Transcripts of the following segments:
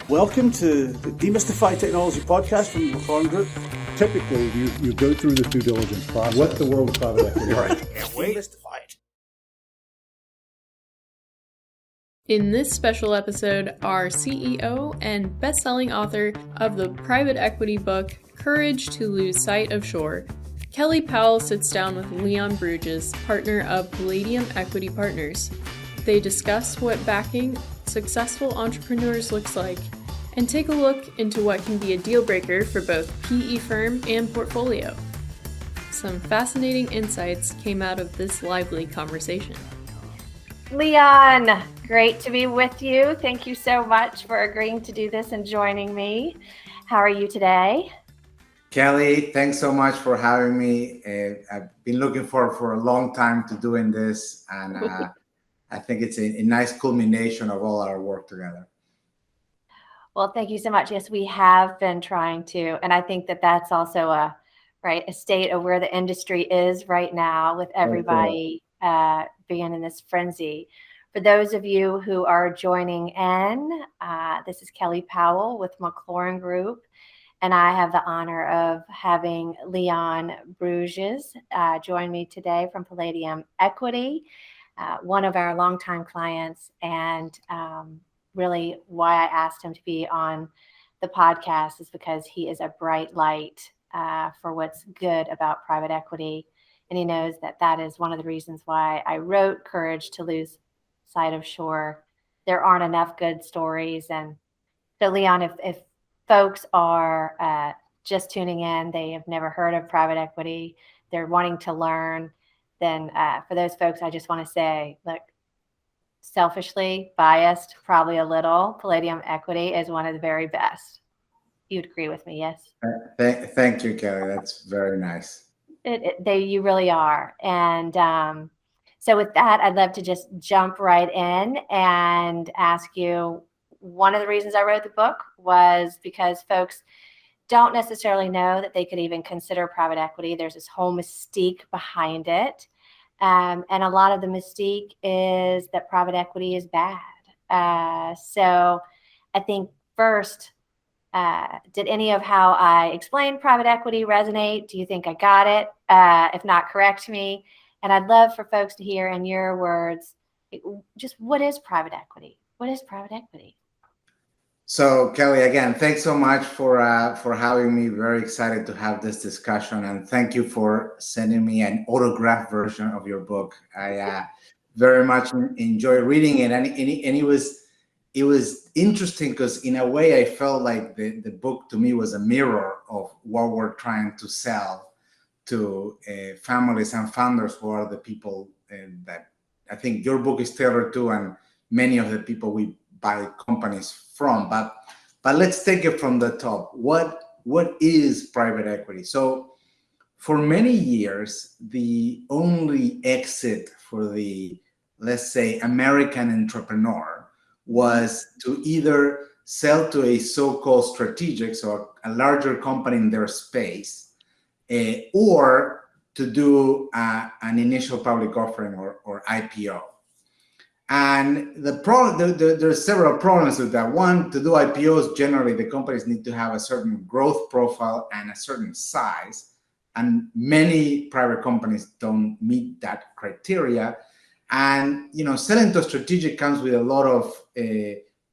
Welcome to the Demystify Technology podcast from the MacLaurin Group. Typically, you go through the due diligence process. What's the world of private equity? Right. Demystify it. In this special episode, our CEO and best-selling author of the private equity book, Courage to Lose Sight of Shore, Kelley Powell sits down with Leon Brujis, partner of Palladium Equity Partners. They discuss what backing successful entrepreneurs looks like, and take a look into what can be a deal breaker for both PE firm and portfolio. Some fascinating insights came out of this lively conversation. Leon, great to be with you. Thank you so much for agreeing to do this and joining me. How are you today? Kelley, thanks so much for having me. I've been looking for a long time to doing this, and I think it's a nice culmination of all our work together. Well, thank you so much. Yes, we have been trying to, and I think that that's also a state of where the industry is right now, with everybody being in this frenzy. For those of you who are joining in, this is Kelley Powell with MacLaurin Group, and I have the honor of having Leon Brujis join me today from Palladium Equity, one of our longtime clients, and really why I asked him to be on the podcast is because he is a bright light for what's good about private equity. And he knows that that is one of the reasons why I wrote Courage to Lose Sight of Shore. There aren't enough good stories. And so, Leon, if folks are just tuning in, they have never heard of private equity, they're wanting to learn, then for those folks, I just want to say, look, selfishly biased, probably a little, Palladium Equity is one of the very best. You'd agree with me, yes? Thank you, Kelley. That's very nice. You really are. And so with that, I'd love to just jump right in and ask you, one of the reasons I wrote the book was because folks don't necessarily know that they could even consider private equity. There's this whole mystique behind it. And a lot of the mystique is that private equity is bad. So I think first, did any of how I explained private equity resonate? Do you think I got it? If not, correct me. And I'd love for folks to hear in your words, just what is private equity? What is private equity? So, Kelley, again, thanks so much for having me. Very excited to have this discussion, and thank you for sending me an autographed version of your book. I very much enjoy reading it, and it was interesting because in a way I felt like the book to me was a mirror of what we're trying to sell to families and founders, who are the people that I think your book is tailored to, and many of the people we buy companies from. But let's take it from the top. What is private equity? So for many years, the only exit for the, let's say, American entrepreneur was to either sell to a so-called strategic, so a larger company in their space, or to do an initial public offering or IPO. And there's several problems with that. One, to do IPOs, generally the companies need to have a certain growth profile and a certain size, and many private companies don't meet that criteria. And selling to a strategic comes with a lot of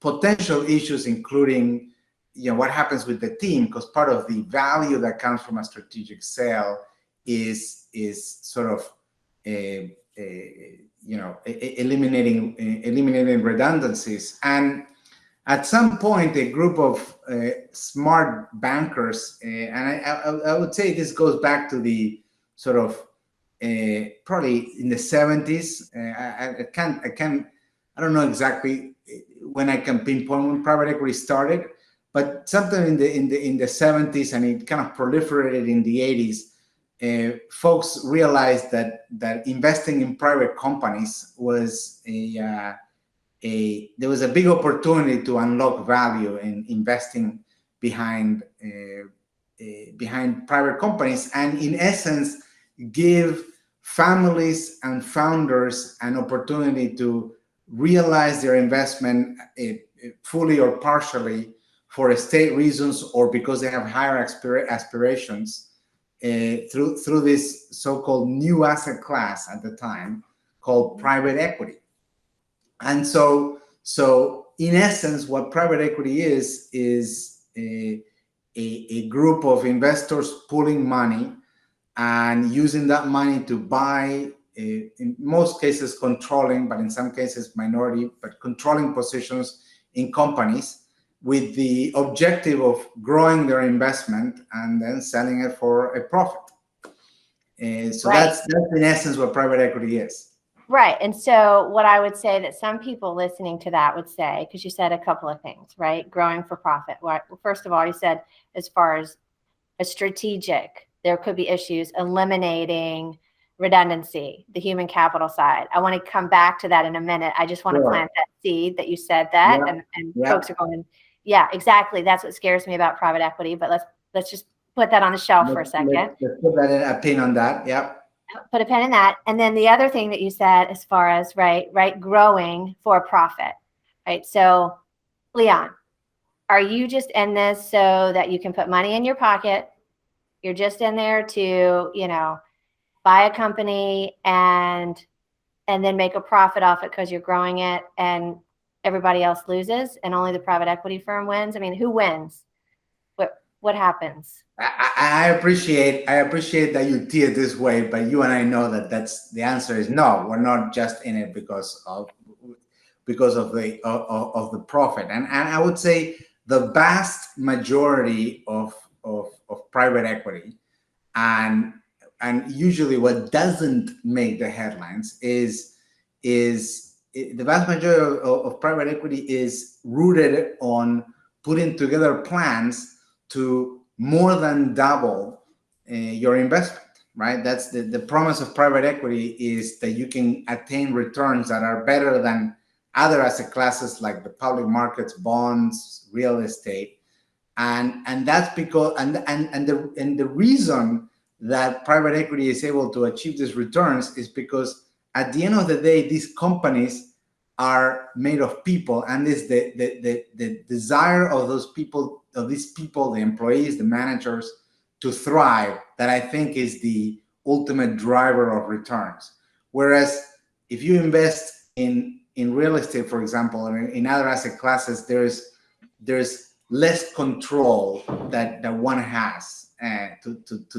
potential issues, including what happens with the team, because part of the value that comes from a strategic sale is sort of eliminating redundancies. And at some point, a group of smart bankers, and I would say this goes back to the sort of probably in the 70s. I don't know exactly when I can pinpoint when private equity started, but sometime in the 70s, and it kind of proliferated in the 80s. Folks realized that investing in private companies was there was a big opportunity to unlock value in investing behind private companies, and in essence give families and founders an opportunity to realize their investment fully or partially for estate reasons or because they have higher aspirations through this so-called new asset class at the time called private equity. And so in essence, what private equity is a group of investors pooling money and using that money to buy, in most cases controlling, but in some cases minority, but controlling positions in companies with the objective of growing their investment and then selling it for a profit. So Right. that's in essence what private equity is. Right. And so what I would say that some people listening to that would say, because you said a couple of things, right? Growing for profit. Well, first of all, you said as far as a strategic, there could be issues eliminating redundancy, the human capital side. I want to come back to that in a minute. I just want to plant that seed that you said that, and folks are going, yeah, exactly. That's what scares me about private equity. But let's just put that on the shelf for a second. Let's put that in a pin on that. Yep. Put a pin in that. And then the other thing that you said, as far as right, growing for a profit, right? So, Leon, are you just in this so that you can put money in your pocket? You're just in there to, buy a company and then make a profit off it because you're growing it and everybody else loses and only the private equity firm wins? I mean, who wins? What happens? I appreciate that you see it this way, but you and I know that that's the answer is no. We're not just in it because of the profit, and I would say the vast majority of private equity, and usually what doesn't make the headlines is the vast majority of private equity is rooted on putting together plans to more than double your investment, right? That's the promise of private equity, is that you can attain returns that are better than other asset classes like the public markets, bonds, real estate, and that's because the reason that private equity is able to achieve these returns is because at the end of the day, these companies are made of people, and it's the desire of these people, the employees, the managers, to thrive, that I think is the ultimate driver of returns. Whereas if you invest in real estate, for example, or in other asset classes, there's less control that one has to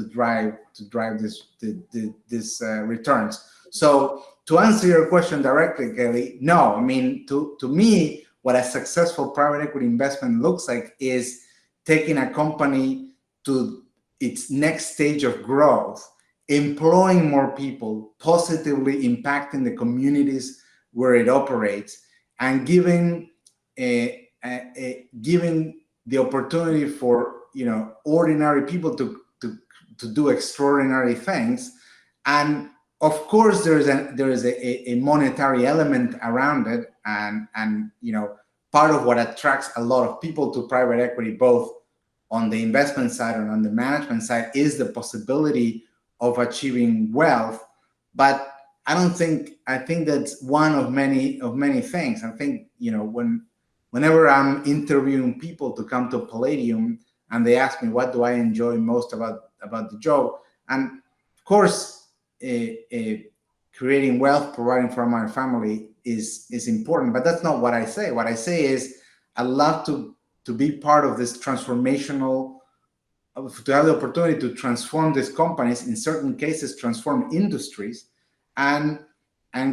drive this returns. So to answer your question directly, Kelley, no. I mean, to me, what a successful private equity investment looks like is taking a company to its next stage of growth, employing more people, positively impacting the communities where it operates, and giving the opportunity for ordinary people to do extraordinary things. And of course, there is a monetary element around it, and part of what attracts a lot of people to private equity, both on the investment side and on the management side, is the possibility of achieving wealth. But I think that's one of many things. I think whenever I'm interviewing people to come to Palladium and they ask me what do I enjoy most about the job, and of course, creating wealth, providing for my family is important, but that's not what I say. What I say is I love to be part of this transformational, to have the opportunity to transform these companies, in certain cases transform industries, and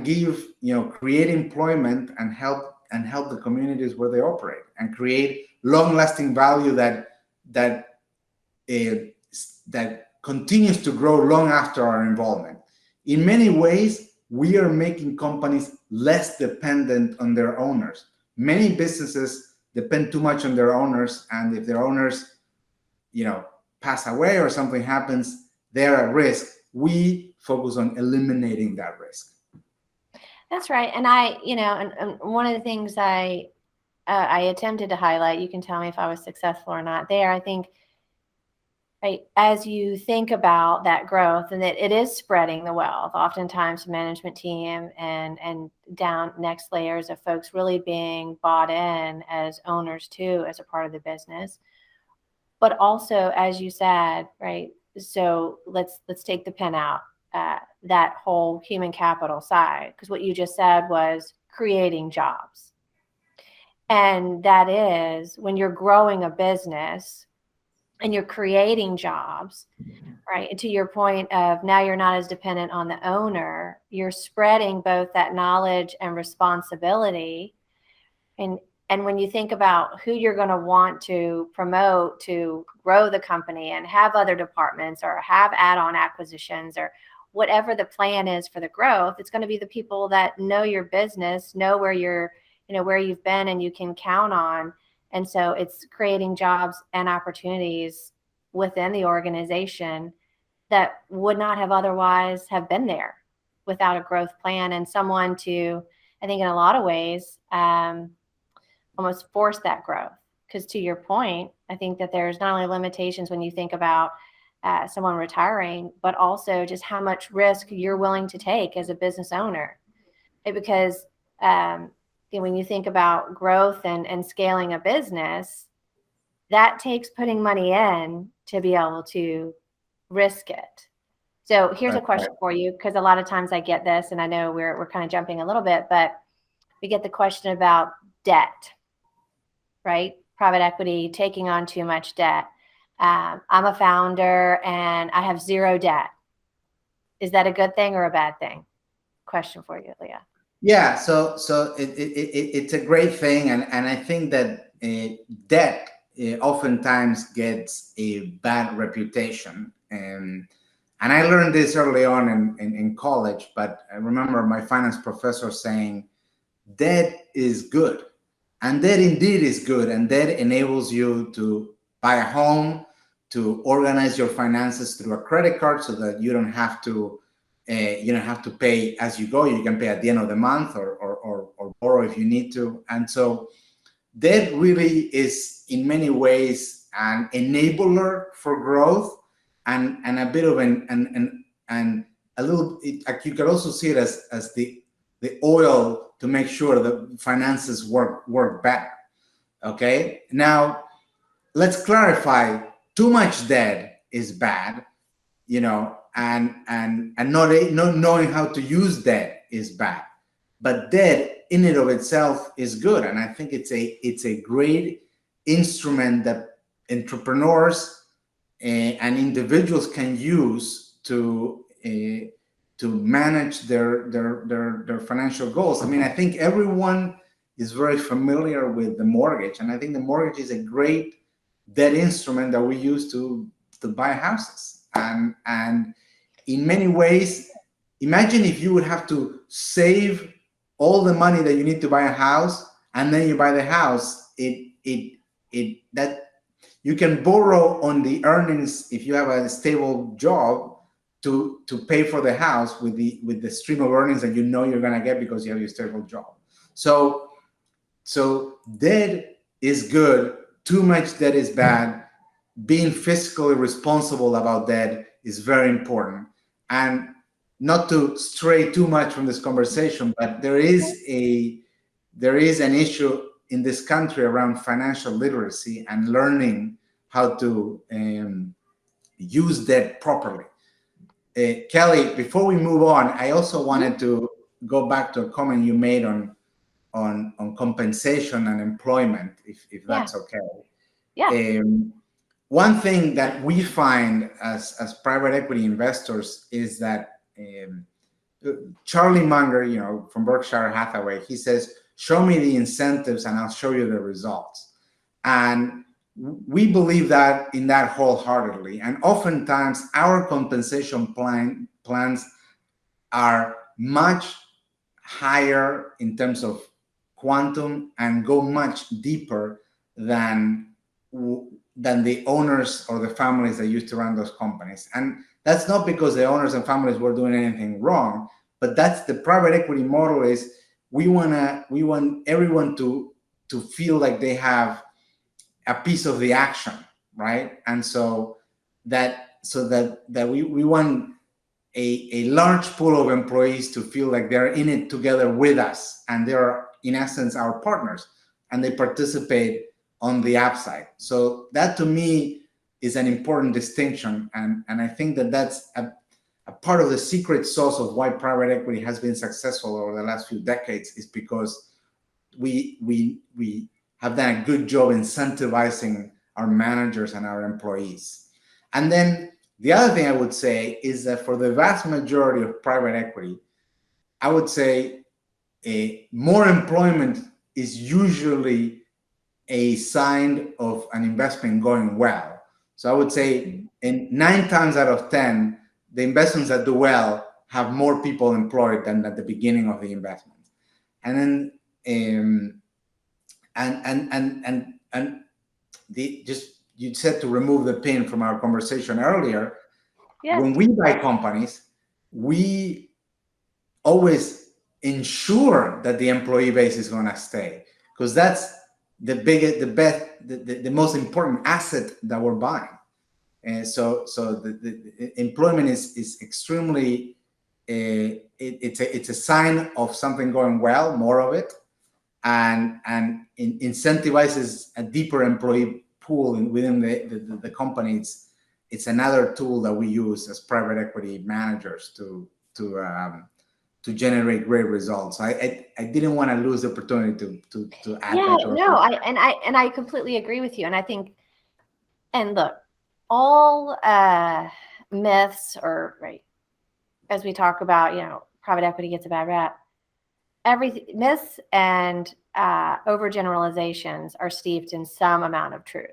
give create employment and help the communities where they operate, and create long-lasting value that continues to grow long after our involvement. In many ways, we are making companies less dependent on their owners. Many businesses depend too much on their owners, and if their owners, pass away or something happens, they're at risk. We focus on eliminating that risk. That's right. And and one of the things I attempted to highlight, you can tell me if I was successful or not there, I think right, as you think about that growth, and that it is spreading the wealth, oftentimes the management team and down next layers of folks really being bought in as owners too, as a part of the business. But also, as you said, right, so let's take the pen out, that whole human capital side, because what you just said was creating jobs. And that is when you're growing a business and you're creating jobs, right? And to your point of now you're not as dependent on the owner, you're spreading both that knowledge and responsibility. And when you think about who you're going to want to promote to grow the company and have other departments or have add-on acquisitions or whatever the plan is for the growth, it's going to be the people that know your business, know where you're, where you've been and you can count on. And so it's creating jobs and opportunities within the organization that would not have otherwise have been there without a growth plan and someone to, I think in a lot of ways, almost force that growth. Because to your point, I think that there's not only limitations when you think about someone retiring, but also just how much risk you're willing to take as a business owner. Because when you think about growth and scaling a business, that takes putting money in to be able to risk it. So here's a question for you, because a lot of times I get this, and I know we're kind of jumping a little bit, but we get the question about debt, right? Private equity taking on too much debt. I'm a founder and I have zero debt. Is that a good thing or a bad thing? Question for you, Leah. Yeah, so it's a great thing, and I think that debt oftentimes gets a bad reputation, and I learned this early on in college. But I remember my finance professor saying, "Debt is good," and debt indeed is good, and debt enables you to buy a home, to organize your finances through a credit card, so that you don't have to. You don't have to pay as you go. You can pay at the end of the month or borrow if you need to. And so debt really is in many ways an enabler for growth and a bit of and a little, you can also see it as the oil to make sure the finances work better. Okay. Now let's clarify, too much debt is bad, and not knowing how to use debt is bad. But debt in and of itself is good, and I think it's a great instrument that entrepreneurs and individuals can use to manage their financial goals. I mean, I think everyone is very familiar with the mortgage, and I think the mortgage is a great debt instrument that we use to buy houses. And in many ways, imagine if you would have to save all the money that you need to buy a house, and then you buy the house. That you can borrow on the earnings if you have a stable job to pay for the house with the stream of earnings that you're gonna get because you have your stable job. So debt is good. Too much debt is bad. Being fiscally responsible about debt is very important. And not to stray too much from this conversation, but there is an issue in this country around financial literacy and learning how to use debt properly. Kelley, before we move on, I also wanted to go back to a comment you made on compensation and employment, if that's okay. Yeah. One thing that we find as private equity investors is that Charlie Munger, from Berkshire Hathaway, he says, "Show me the incentives and I'll show you the results." And we believe that in that wholeheartedly. And oftentimes our compensation plans are much higher in terms of quantum and go much deeper than the owners or the families that used to run those companies. And that's not because the owners and families were doing anything wrong, but that's the private equity model. Is we want everyone to feel like they have a piece of the action, right? And so we want a large pool of employees to feel like they're in it together with us, and they're in essence our partners, and they participate on the upside. So that to me is an important distinction, and I think that's a part of the secret sauce of why private equity has been successful over the last few decades, is because we have done a good job incentivizing our managers and our employees. And then the other thing I would say is that for the vast majority of private equity, I would say more employment is usually a sign of an investment going well. So I would say in 9 times out of 10, the investments that do well have more people employed than at the beginning of the investment. And then you said to remove the pin from our conversation earlier. Yes. When we buy companies, we always ensure that the employee base is going to stay, because that's the biggest, the best, the most important asset that we're buying. And so the employment is extremely, it's a sign of something going well, more of it, and incentivizes a deeper employee pool within the company. It's another tool that we use as private equity managers to generate great results. I didn't want to lose the opportunity to add that. No, I completely agree with you. And I think, and look, all myths, or right, as we talk about, private equity gets a bad rap. Myths and overgeneralizations are steeped in some amount of truth.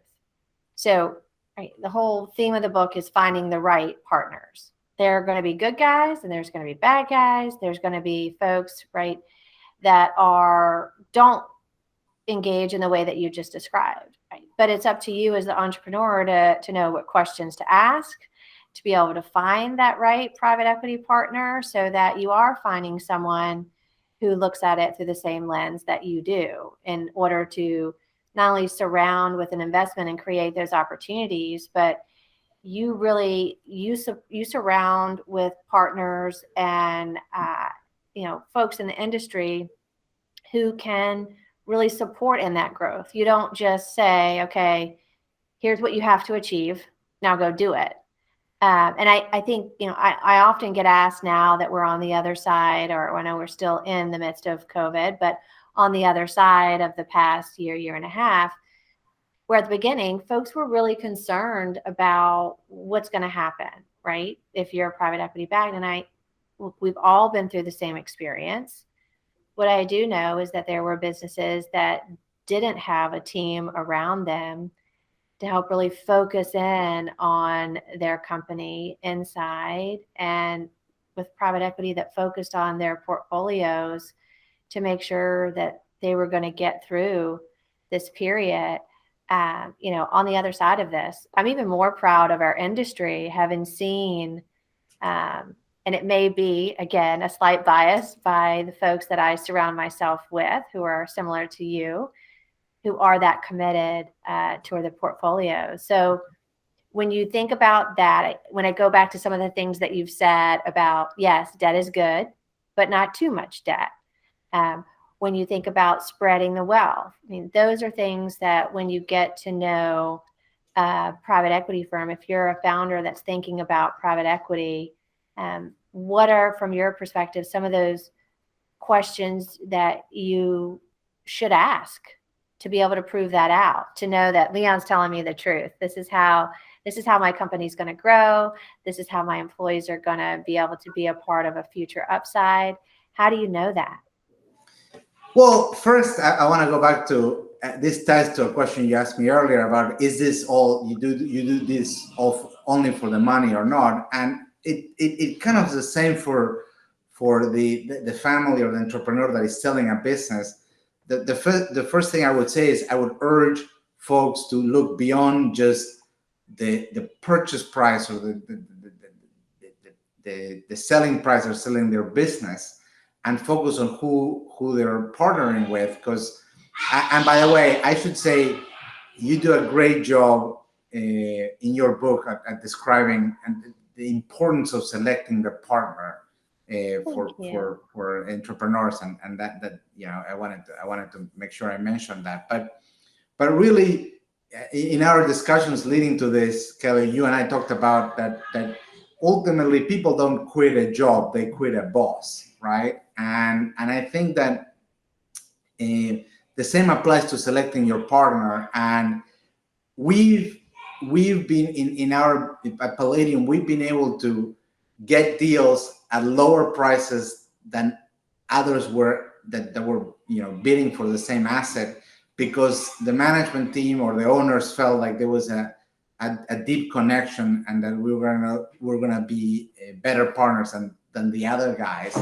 So, right, the whole theme of the book is finding the right partners. There are going to be good guys and there's going to be bad guys. There's going to be folks, right, that don't engage in the way that you just described. Right? But it's up to you as the entrepreneur to know what questions to ask, to be able to find that right private equity partner, so that you are finding someone who looks at it through the same lens that you do, in order to not only surround with an investment and create those opportunities, but you surround with partners and folks in the industry who can really support in that growth. You don't just say, okay, here's what you have to achieve, now go do it. And I think, I often get asked now that we're on the other side, or I know we're still in the midst of COVID, but on the other side of the past year and a half, where at the beginning, folks were really concerned about what's going to happen, right? If you're a private equity backed, and we've all been through the same experience. What I do know is that there were businesses that didn't have a team around them to help really focus in on their company inside, and with private equity that focused on their portfolios to make sure that they were going to get through this period. On the other side of this, I'm even more proud of our industry, having seen, and it may be, again, a slight bias by the folks that I surround myself with, who are similar to you, who are that committed to the portfolio. So when you think about that, when I go back to some of the things that you've said about, yes, debt is good, but not too much debt. When you think about spreading the wealth, those are things that when you get to know a private equity firm, if you're a founder that's thinking about private equity, what are, from your perspective, some of those questions that you should ask to be able to prove that out, to know that Leon's telling me the truth. This is how my company's going to grow. This is how my employees are going to be able to be a part of a future upside. How do you know that? Well, first, I want to go back to this ties to a question you asked me earlier about, is this all you do this only for the money or not? And it kind of is the same for the family or the entrepreneur that is selling a business. The first thing I would say is I would urge folks to look beyond just the purchase price or the selling price or selling their business, and focus on who they're partnering with. Because, and by the way, I should say you do a great job in your book at describing the importance of selecting the partner for entrepreneurs, and that I wanted to make sure I mentioned that. But really, in our discussions leading to this, Kelley, you and I talked about that ultimately people don't quit a job, they quit a boss, right? And I think that the same applies to selecting your partner. And we've been at Palladium, we've been able to get deals at lower prices than others were that were bidding for the same asset, because the management team or the owners felt like there was a deep connection, and that we're gonna be better partners than the other guys.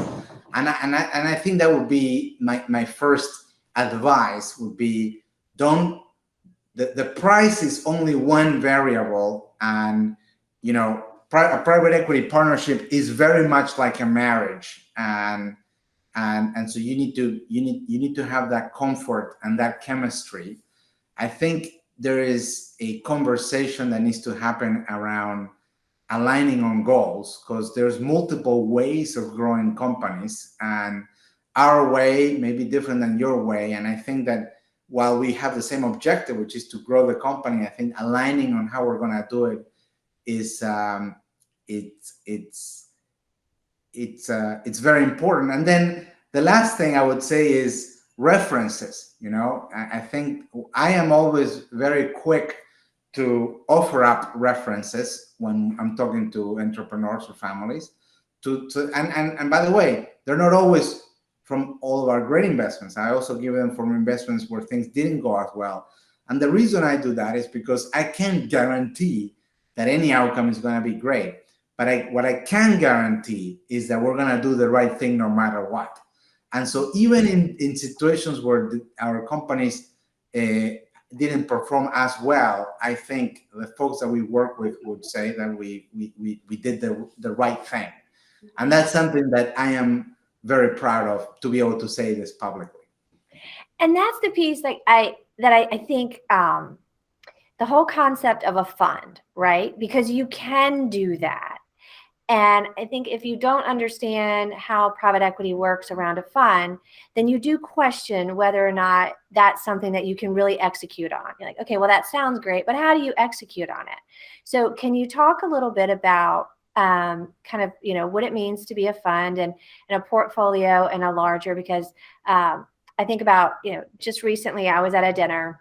And I think that would be my first advice would be, the price is only one variable, and a private equity partnership is very much like a marriage, and so you need to have that comfort and that chemistry. I think there is a conversation that needs to happen around aligning on goals, because there's multiple ways of growing companies, and our way may be different than your way. And I think that while we have the same objective, which is to grow the company, I think aligning on how we're going to do it is it's very important. And then the last thing I would say is references. I think I am always very quick to offer up references when I'm talking to entrepreneurs or families. And by the way, they're not always from all of our great investments. I also give them from investments where things didn't go as well. And the reason I do that is because I can't guarantee that any outcome is going to be great. But what I can guarantee is that we're going to do the right thing no matter what. And so even in situations where our companies didn't perform as well, I think the folks that we work with would say that we did the right thing. And that's something that I am very proud of, to be able to say this publicly. And that's the piece that I think the whole concept of a fund, right? Because you can do that. And I think if you don't understand how private equity works around a fund, then you do question whether or not that's something that you can really execute on. You're like, okay, well, that sounds great, but how do you execute on it? So can you talk a little bit about kind of, what it means to be a fund and a portfolio and a larger, because I think about, just recently I was at a dinner,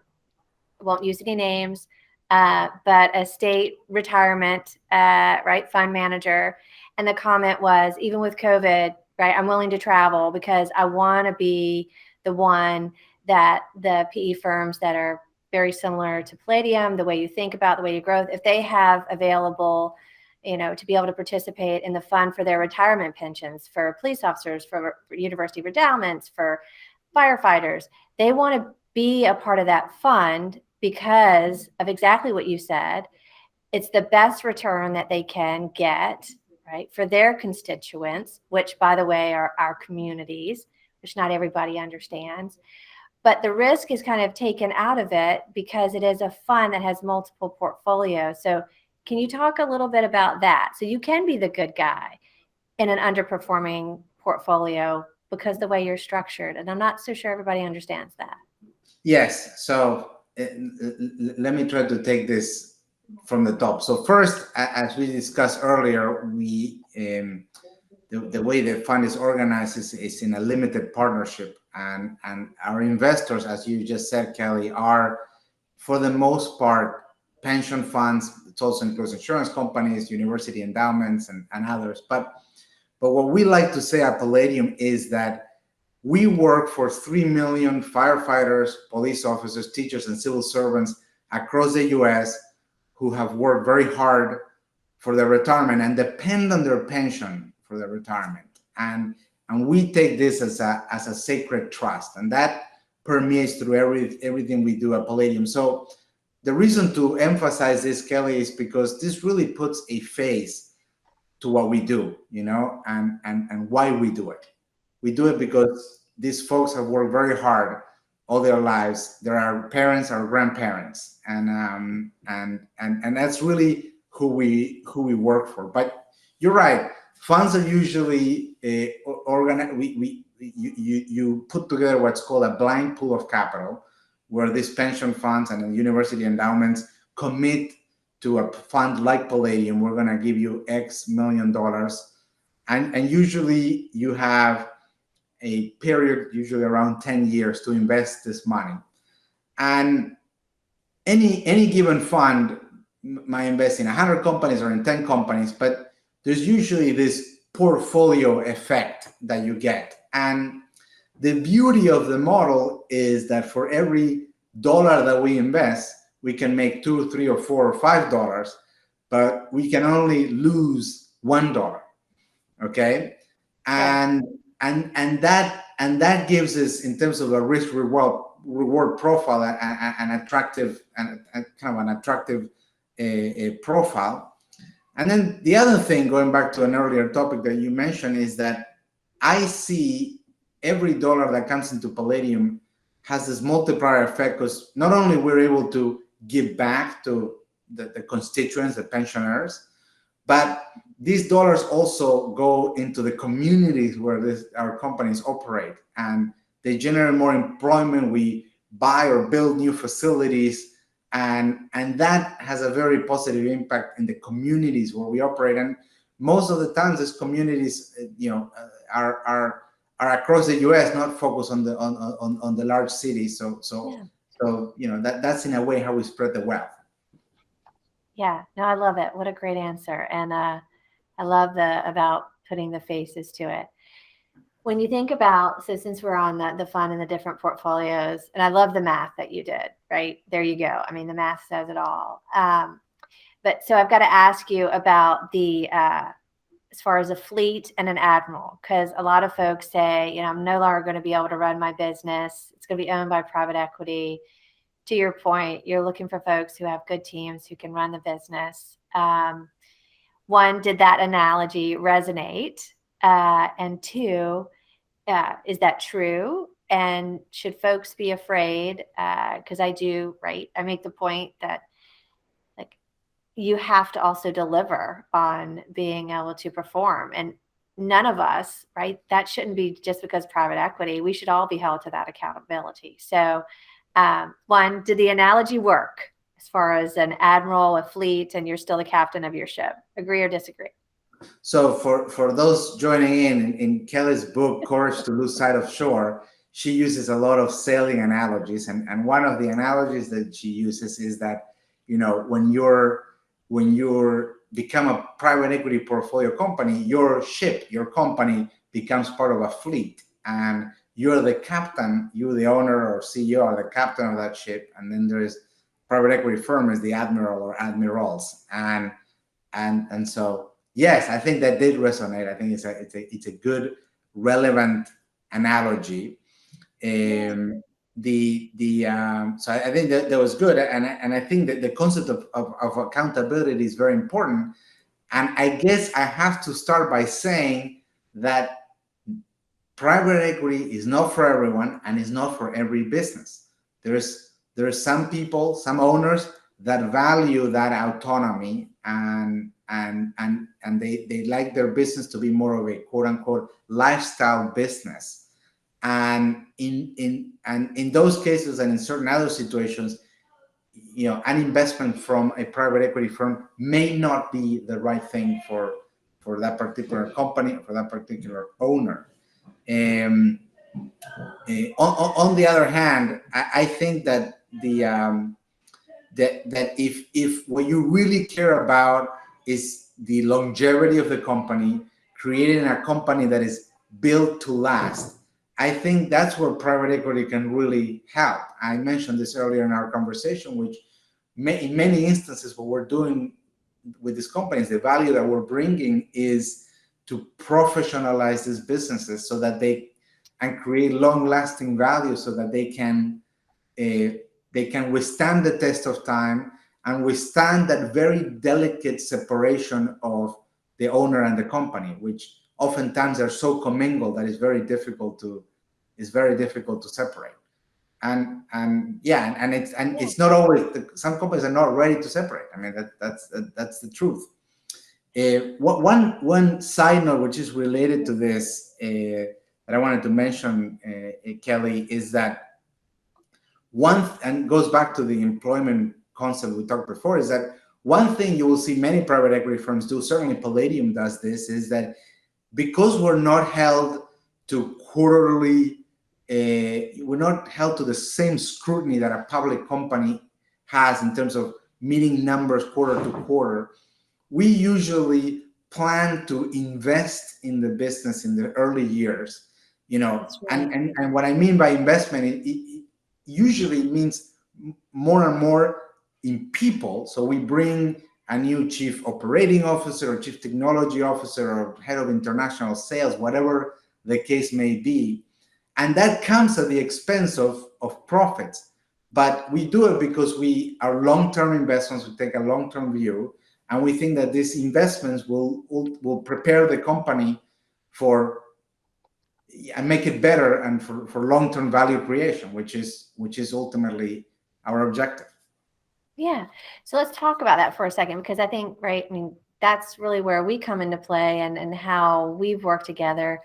I won't use any names, but a state retirement, fund manager. And the comment was, even with COVID, right, I'm willing to travel because I want to be the one that the PE firms that are very similar to Palladium, the way you think about the way you grow, if they have available, to be able to participate in the fund for their retirement pensions, for police officers, for university endowments, for firefighters, they want to be a part of that fund because of exactly what you said. It's the best return that they can get, right, for their constituents, which, by the way, are our communities, which not everybody understands. But the risk is kind of taken out of it because it is a fund that has multiple portfolios. So can you talk a little bit about that? So you can be the good guy in an underperforming portfolio because the way you're structured. And I'm not so sure everybody understands that. Yes. So let me try to take this from the top. So first, as we discussed earlier, the way the fund is organized is in a limited partnership, and our investors, as you just said, Kelley, are for the most part pension funds. It also includes insurance companies, university endowments, and others. But what we like to say at Palladium is that we work for 3 million firefighters, police officers, teachers, and civil servants across the U.S. who have worked very hard for their retirement and depend on their pension for their retirement. And we take this as a sacred trust, and that permeates through everything we do at Palladium. So the reason to emphasize this, Kelley, is because this really puts a face to what we do, and why we do it. We do it because these folks have worked very hard all their lives. They're our parents, our grandparents, and that's really who we work for. But you're right. Funds are usually organized. You put together what's called a blind pool of capital, where these pension funds and university endowments commit to a fund like Palladium. We're going to give you X million dollars, and usually you have a period, usually around 10 years, to invest this money. And any given fund might invest in 100 companies or in 10 companies, but there's usually this portfolio effect that you get. And the beauty of the model is that for every dollar that we invest, we can make $2, $3, or $4 or $5, but we can only lose $1. Okay, and that gives us, in terms of a risk reward profile, an attractive profile. And then the other thing, going back to an earlier topic that you mentioned, is that I see every dollar that comes into Palladium has this multiplier effect, because not only we're able to give back to the constituents, the pensioners, but these dollars also go into the communities where our companies operate, and they generate more employment. We buy or build new facilities, and that has a very positive impact in the communities where we operate. And most of the times, these communities, are across the U.S., not focused on the large cities. So that's in a way how we spread the wealth. Yeah, no, I love it. What a great answer. And I love about putting the faces to it. When you think about, so since we're on the fund and the different portfolios, and I love the math that you did, right? There you go. I mean, the math says it all. But so I've got to ask you about as far as a fleet and an Admiral, because a lot of folks say, I'm no longer going to be able to run my business. It's going to be owned by private equity. To your point, you're looking for folks who have good teams who can run the business. One, did that analogy resonate? And two, is that true? And should folks be afraid? Because I do, right? I make the point that you have to also deliver on being able to perform. And none of us, right? That shouldn't be just because private equity. We should all be held to that accountability. So one, did the analogy work as far as an admiral, a fleet, and you're still the captain of your ship? Agree or disagree? So for those joining in Kelley's book, Courage to Lose Sight of Shore, she uses a lot of sailing analogies. And one of the analogies that she uses is that, when you're become a private equity portfolio company, your ship, your company becomes part of a fleet, and you're the captain, you, the owner or CEO, are the captain of that ship. And then there is private equity firm is the admiral or admirals. And so, yes, I think that did resonate. I think it's a good, relevant analogy. So I think that was good. And I think that the concept of accountability is very important. And I guess I have to start by saying that private equity is not for everyone and is not for every business. There's some people, some owners that value that autonomy, and they like their business to be more of a quote unquote lifestyle business. And in those cases and in certain other situations, an investment from a private equity firm may not be the right thing for that particular company or for that particular owner. On the other hand, I think that that if what you really care about is the longevity of the company, creating a company that is built to last, I think that's where private equity can really help. I mentioned this earlier in our conversation, which in many instances, what we're doing with these companies, the value that we're bringing is to professionalize these businesses so that they and create long-lasting value, so that they can withstand the test of time and withstand that very delicate separation of the owner and the company, which oftentimes are so commingled that it's very difficult to separate. and it's not always, some companies are not ready to separate. I mean, that's the truth. One side note which is related to this that I wanted to mention, Kelley, is that and goes back to the employment concept we talked before, is that one thing you will see many private equity firms do, certainly Palladium does this, is that because we're not held to quarterly, we're not held to the same scrutiny that a public company has in terms of meeting numbers quarter to quarter, we usually plan to invest in the business in the early years, right. and what I mean by investment, it usually means more and more in people. So we bring a new chief operating officer or chief technology officer or head of international sales, whatever the case may be. And that comes at the expense of profits. But we do it because we are long-term investments. We take a long-term view. And we think that these investments will prepare the company for and make it better and for long-term value creation, which is ultimately our objective. Yeah. So let's talk about that for a second, because I think, right, I mean, that's really where we come into play and how we've worked together,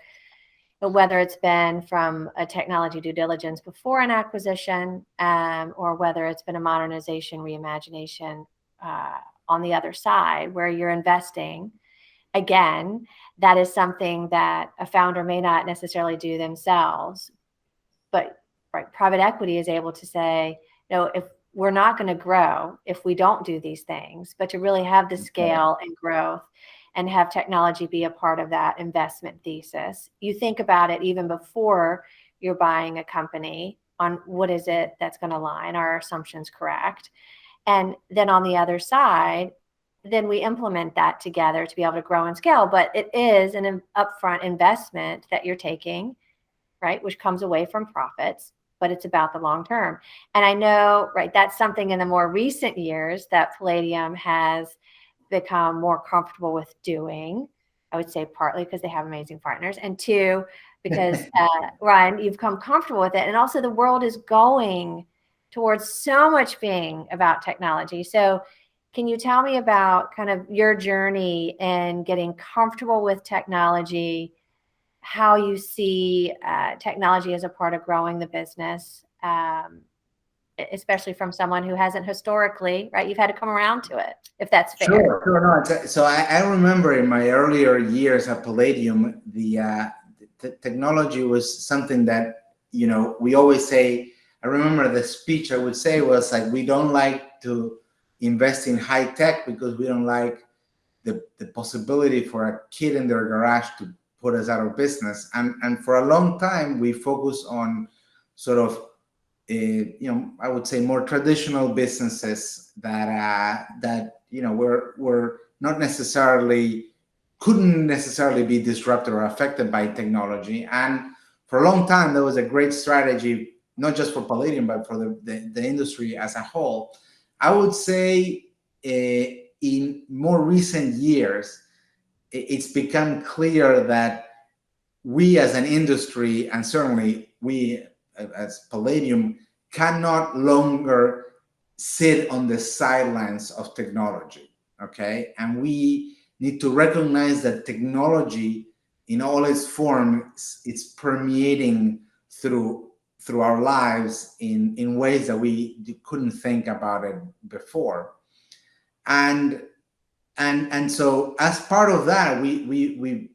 whether it's been from a technology due diligence before an acquisition, or whether it's been a modernization, reimagination on the other side, where you're investing. Again, that is something that a founder may not necessarily do themselves, but right, private equity is able to say, no, if we're not going to grow if we don't do these things, but to really have the scale and growth and have technology be a part of that investment thesis. You think about it even before you're buying a company on what is it that's going to align, are our assumptions correct? And then on the other side, then we implement that together to be able to grow and scale. But it is an upfront investment that you're taking, right, which comes away from profits, but it's about the long term. And I know, right, that's something in the more recent years that Palladium has become more comfortable with doing. I would say partly because they have amazing partners, and two, because Ryan, you've come comfortable with it. And also the world is going towards so much being about technology. So can you tell me about kind of your journey in getting comfortable with technology, how you see technology as a part of growing the business, especially from someone who hasn't historically, right? You've had to come around to it, if that's fair. Sure. No, so I remember in my earlier years at Palladium, the technology was something that, we always say, I remember the speech I would say was like, we don't like to invest in high tech because we don't like the possibility for a kid in their garage to put us out of business. And for a long time, we focused on sort of, I would say more traditional businesses that were not necessarily, couldn't necessarily be disrupted or affected by technology. And for a long time, there was a great strategy, not just for Palladium, but for the industry as a whole. I would say in more recent years, it's become clear that we as an industry, and certainly we as Palladium, cannot longer sit on the sidelines of technology, okay? And we need to recognize that technology in all its forms, it's permeating through our lives in ways that we couldn't think about it before. And so as part of that, we've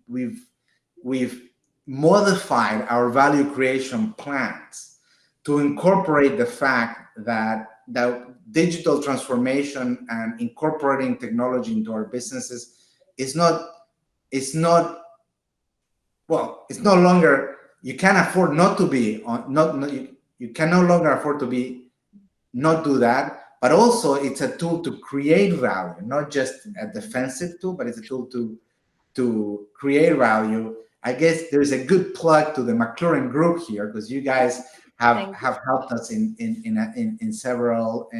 modified our value creation plans to incorporate the fact that digital transformation and incorporating technology into our businesses is no longer, you can't afford not to be you can no longer afford to be not do that. But also it's a tool to create value, not just a defensive tool, but it's a tool to create value. I guess there's a good plug to the MacLaurin group here, because you guys have helped us in several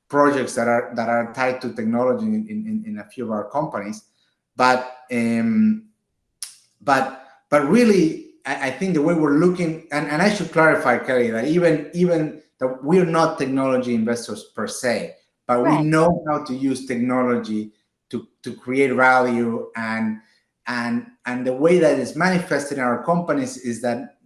projects that are tied to technology in a few of our companies. But really, I think the way we're looking, and I should clarify, Kelley, that even that we're not technology investors per se, but we Right. know how to use technology to create value, and the way that is manifested in our companies is that,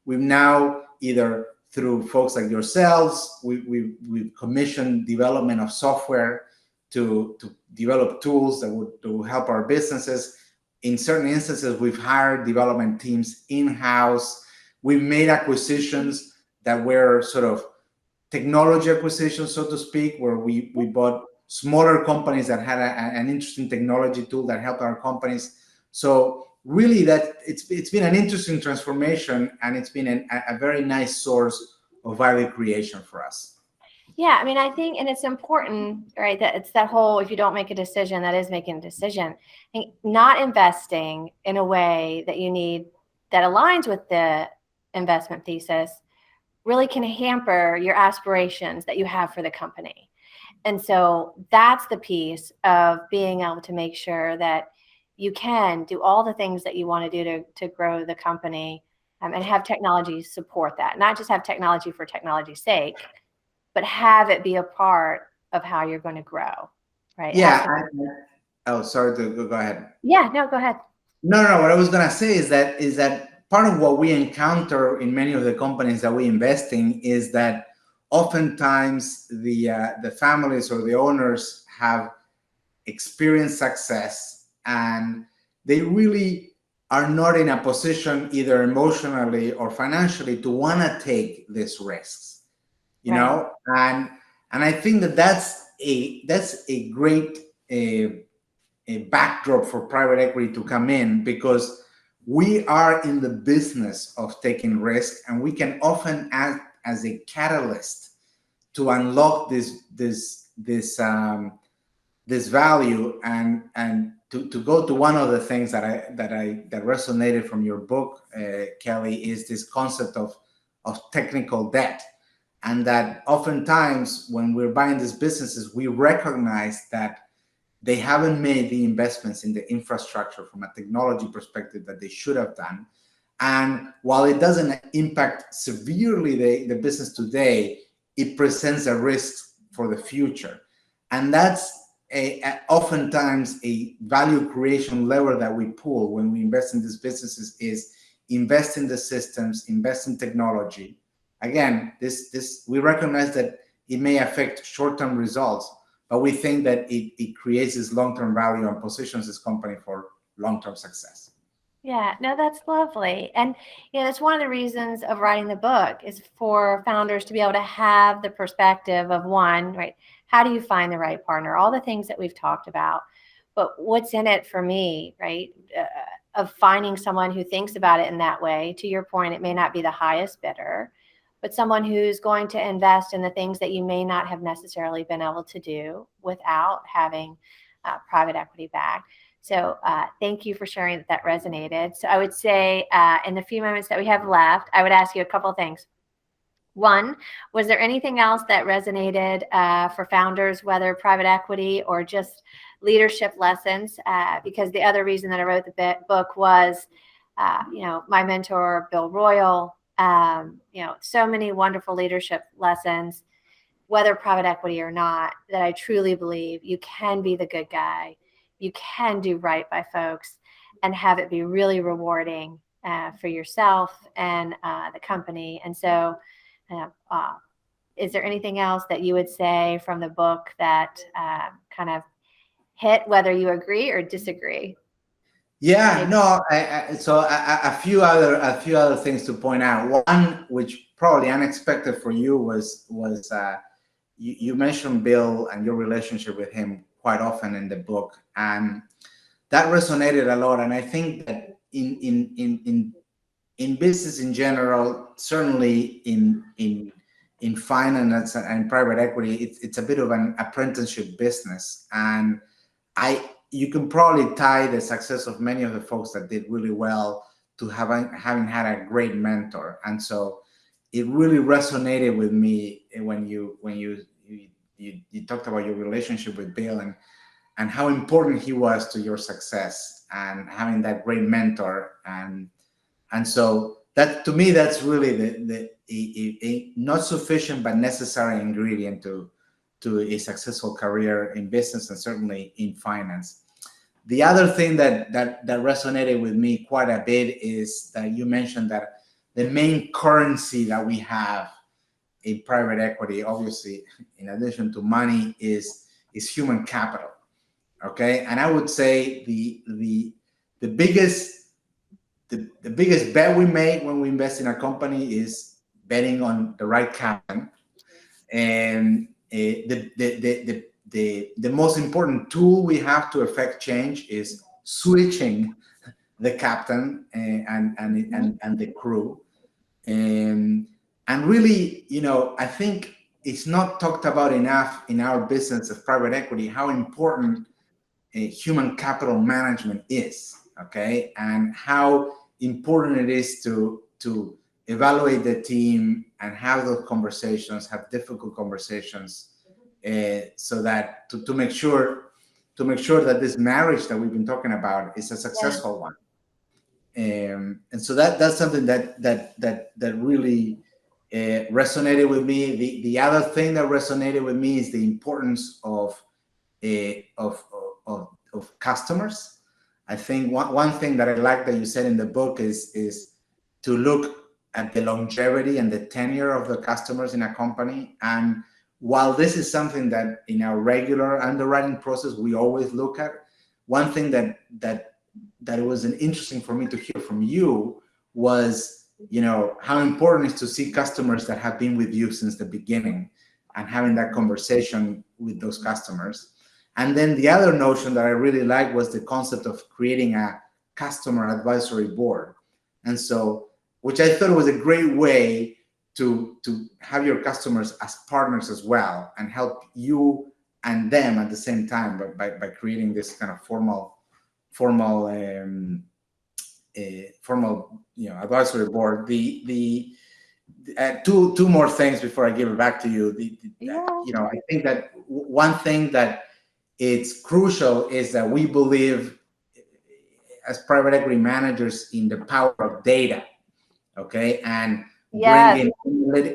we've now, either through folks like yourselves, we've commissioned development of software to develop tools that would to help our businesses. In certain instances, we've hired development teams in-house. We've made acquisitions that were sort of technology acquisitions, so to speak, where we bought smaller companies that had an interesting technology tool that helped our companies. So really, that it's been an interesting transformation, and it's been a very nice source of value creation for us. Yeah, I mean, I think, and it's important, right, that it's that whole, if you don't make a decision, that is making a decision. I think not investing in a way that you need, that aligns with the investment thesis, really can hamper your aspirations that you have for the company. And so that's the piece of being able to make sure that you can do all the things that you want to do to grow the company, and have technology support that, not just have technology for technology's sake, but have it be a part of how you're going to grow, right? Yeah. Sorry to go ahead. Yeah, no, go ahead. No. What I was gonna say is that part of what we encounter in many of the companies that we invest in is that oftentimes the families or the owners have experienced success, and they really are not in a position, either emotionally or financially, to want to take these risks, Right. and I think that's a great a backdrop for private equity to come in, because we are in the business of taking risk, and we can often act as a catalyst to unlock this value, and to go to one of the things that resonated from your book, Kelley, is this concept of technical debt. And that oftentimes when we're buying these businesses, we recognize that they haven't made the investments in the infrastructure from a technology perspective that they should have done. And while it doesn't impact severely the business today, it presents a risk for the future. And that's oftentimes a value creation lever that we pull when we invest in these businesses, is invest in the systems, invest in technology. Again, this we recognize that it may affect short-term results, but we think that it creates this long-term value and positions this company for long-term success. Yeah, no, that's lovely. And, that's one of the reasons of writing the book, is for founders to be able to have the perspective of, one, right, how do you find the right partner? All the things that we've talked about, but what's in it for me, right? Of finding someone who thinks about it in that way. To your point, it may not be the highest bidder, but someone who's going to invest in the things that you may not have necessarily been able to do without having private equity back. So thank you for sharing that resonated. So I would say in the few moments that we have left, I would ask you a couple of things. One, was there anything else that resonated for founders, whether private equity or just leadership lessons? Because the other reason that I wrote the book was, my mentor, Bill Royal, so many wonderful leadership lessons, whether private equity or not, that I truly believe you can be the good guy. You can do right by folks and have it be really rewarding for yourself and the company. And so is there anything else that you would say from the book that kind of hit, whether you agree or disagree? Yeah, no. So a few other things to point out. One, which probably unexpected for you, was you mentioned Bill and your relationship with him quite often in the book, and that resonated a lot. And I think that in business in general, certainly in finance and private equity, it's a bit of an apprenticeship business, and you can probably tie the success of many of the folks that did really well to having had a great mentor. And so it really resonated with me when you talked about your relationship with Bill, and how important he was to your success, and having that great mentor. And And so that, to me, that's really a not sufficient but necessary ingredient to a successful career in business and certainly in finance. The other thing that resonated with me quite a bit is that you mentioned that the main currency that we have in private equity, obviously, in addition to money, is human capital. Okay, and I would say the biggest bet we make when we invest in a company is betting on the right captain. And the most important tool we have to affect change is switching the captain and the crew. And really, I think it's not talked about enough in our business of private equity how important human capital management is, okay, and how important it is to evaluate the team and have those conversations, have difficult conversations, so that to make sure that this marriage that we've been talking about is a successful one. And so that's something that really resonated with me. The other thing that resonated with me is the importance of customers. I think one thing that I like that you said in the book is to look at the longevity and the tenure of the customers in a company. And while this is something that in our regular underwriting process we always look at, one thing that was interesting for me to hear from you was, how important it is to see customers that have been with you since the beginning and having that conversation with those customers. And then the other notion that I really liked was the concept of creating a customer advisory board. And so, which I thought was a great way to have your customers as partners as well and help you and them at the same time by creating this kind of formal advisory board. Two more things before I give it back to you. I think that one thing that it's crucial is that we believe as private equity managers in the power of data, okay, and bringing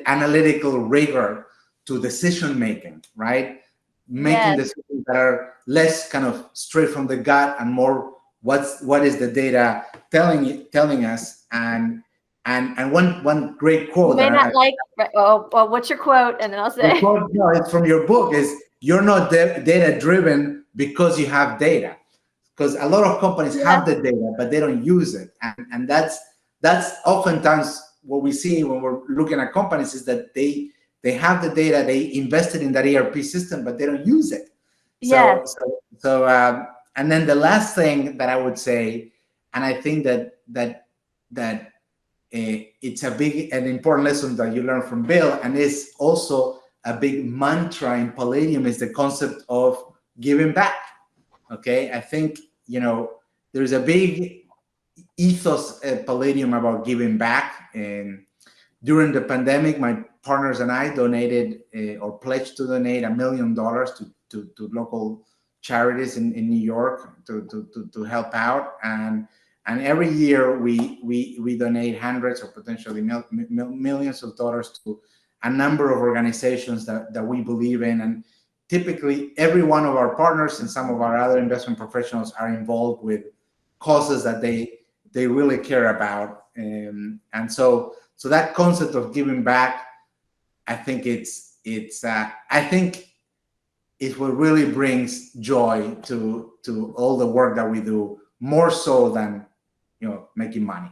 analytical rigor to decision making, right? Making decisions that are less kind of straight from the gut and more what is the data telling us. And one great quote. You may not like. Well, what's your quote? And then I'll say. Quote, no, it's from your book. Is you're not data driven because you have data, because a lot of companies have the data but they don't use it, and that's oftentimes what we see when we're looking at companies is that they have the data, they invested in that ERP system but they don't use it. So and then the last thing that I would say, and I think that it's a big and important lesson that you learn from Bill, and is also a big mantra in Palladium, is the concept of giving back. Okay, I think there's a big ethos at Palladium about giving back. And during the pandemic, my partners and I donated or pledged to donate $1 million to local charities in New York to help out. And every year we donate hundreds or potentially millions of dollars to a number of organizations that we believe in. And typically every one of our partners and some of our other investment professionals are involved with causes that they really care about. And so that concept of giving back, I think it's what really brings joy to all the work that we do, more so than making money.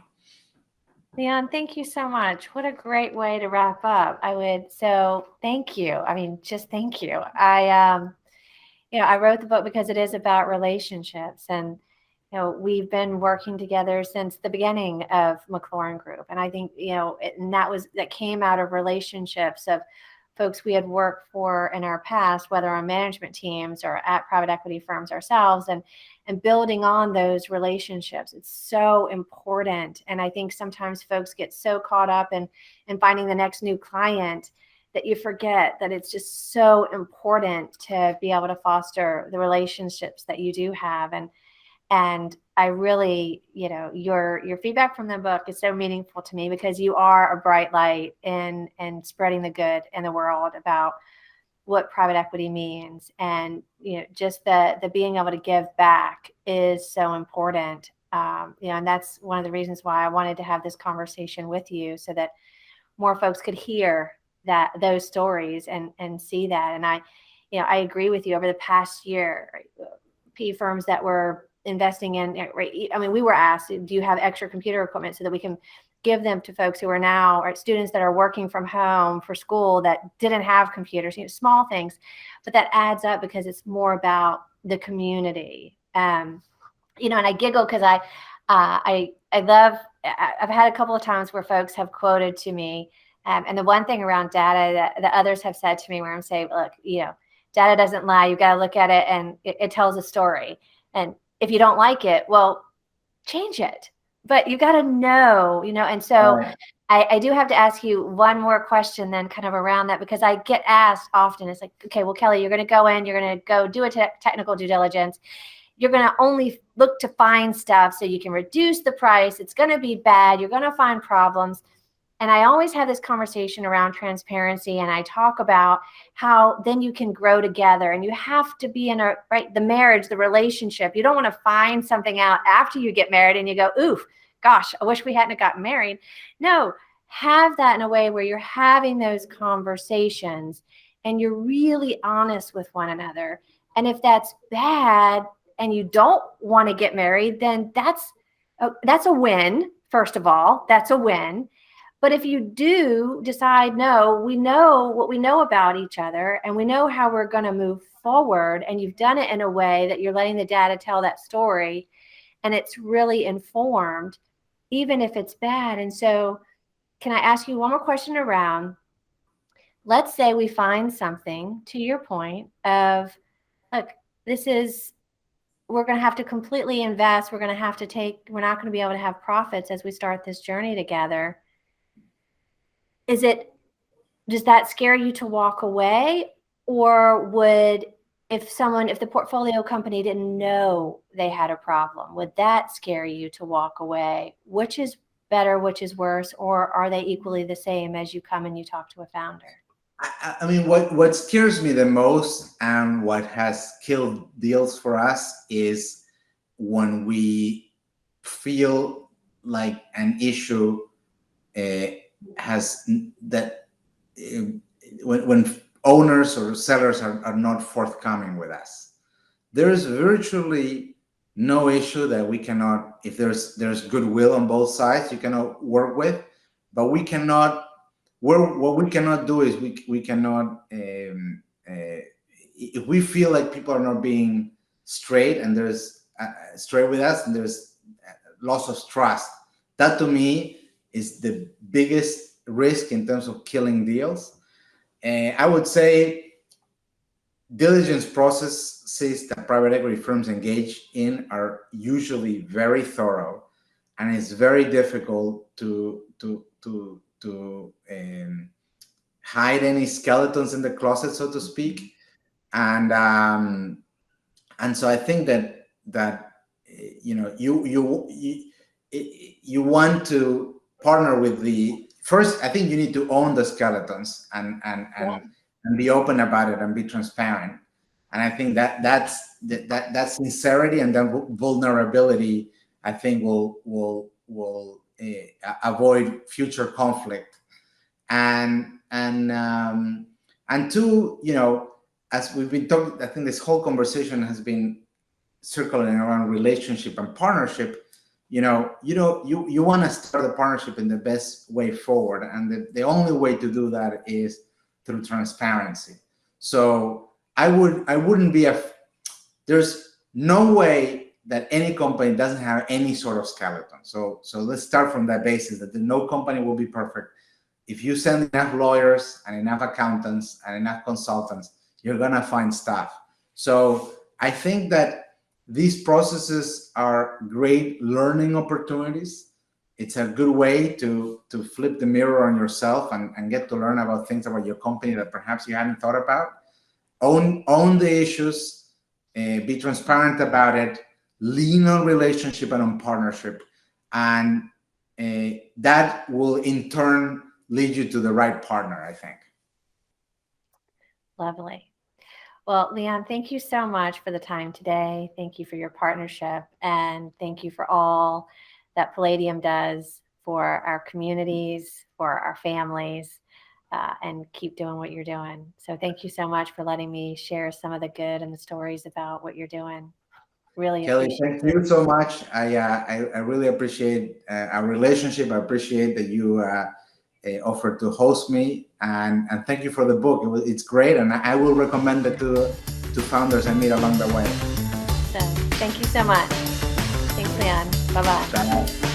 Leon, thank you so much. What a great way to wrap up. So thank you. I mean, just thank you. I wrote the book because it is about relationships, and we've been working together since the beginning of MacLaurin Group, and I think and that came out of relationships of folks we had worked for in our past, whether on management teams or at private equity firms ourselves, and building on those relationships. It's so important. And I think sometimes folks get so caught up in finding the next new client that you forget that it's just so important to be able to foster the relationships that you do have. And And I really, your feedback from the book is so meaningful to me, because you are a bright light in spreading the good in the world about what private equity means. And, just the being able to give back is so important. And that's one of the reasons why I wanted to have this conversation with you, so that more folks could hear those stories and see that. And I agree with you. Over the past year, PE firms that were investing in, I mean, we were asked, do you have extra computer equipment so that we can give them to folks who are now, or students that are working from home for school that didn't have computers, small things, but that adds up because it's more about the community. And I giggle because I love, I've had a couple of times where folks have quoted to me, and the one thing around data that others have said to me, where I'm saying, look, data doesn't lie. You got to look at it, and it tells a story. And if you don't like it, well, change it. But you got to know, and so Right. I do have to ask you one more question then, kind of around that, because I get asked often. It's like, okay, well, Kelley, you're going to go in, you're going to go do a technical due diligence. You're going to only look to find stuff so you can reduce the price. It's going to be bad. You're going to find problems. And I always have this conversation around transparency, and I talk about how then you can grow together, and you have to be in the marriage, the relationship. You don't want to find something out after you get married and you go, oof, gosh, I wish we hadn't gotten married. No, have that in a way where you're having those conversations and you're really honest with one another. And if that's bad and you don't want to get married, then that's a win. First of all, that's a win. But if you do decide, no, we know what we know about each other, and we know how we're going to move forward, and you've done it in a way that you're letting the data tell that story, and it's really informed, even if it's bad. And so can I ask you one more question around, let's say we find something, to your point of, look, we're going to have to completely invest. We're not going to be able to have profits as we start this journey together. Does that scare you to walk away? Or if the portfolio company didn't know they had a problem, would that scare you to walk away? Which is better, which is worse, or are they equally the same as you come and you talk to a founder? I mean, what scares me the most, and what has killed deals for us, is when we feel like an issue when owners or sellers are not forthcoming with us. There is virtually no issue that we cannot, if there's goodwill on both sides, you cannot work with. But what we cannot do is we cannot, if we feel like people are not being straight, and there's straight with us, and there's loss of trust, that to me is the biggest risk in terms of killing deals. I would say diligence processes that private equity firms engage in are usually very thorough, and it's very difficult to hide any skeletons in the closet, so to speak. And so I think that you want to partner with first, I think you need to own the skeletons and be open about it and be transparent. And I think that sincerity and then vulnerability, I think will avoid future conflict. And two, as we've been talking, I think this whole conversation has been circling around relationship and partnership. You want to start a partnership in the best way forward, and the only way to do that is through transparency. So I wouldn't be there's no way that any company doesn't have any sort of skeleton. So let's start from that basis, that no company will be perfect. If you send enough lawyers and enough accountants and enough consultants, you're gonna find stuff. So I think that these processes are great learning opportunities. It's a good way to flip the mirror on yourself and get to learn about things about your company that perhaps you hadn't thought about. Own the issues, be transparent about it, lean on relationship and on partnership, and that will in turn lead you to the right partner, I think. Lovely. Well, Leon, thank you so much for the time today. Thank you for your partnership, and thank you for all that Palladium does for our communities, for our families, and keep doing what you're doing. So thank you so much for letting me share some of the good and the stories about what you're doing. Really Kelley, appreciate thank you so much. I really appreciate our relationship. I appreciate that you offered to host me, and thank you for the book. It's great, and I will recommend it to founders I meet along the way. So thank you so much. Thanks, Leon. Bye-bye. Bye.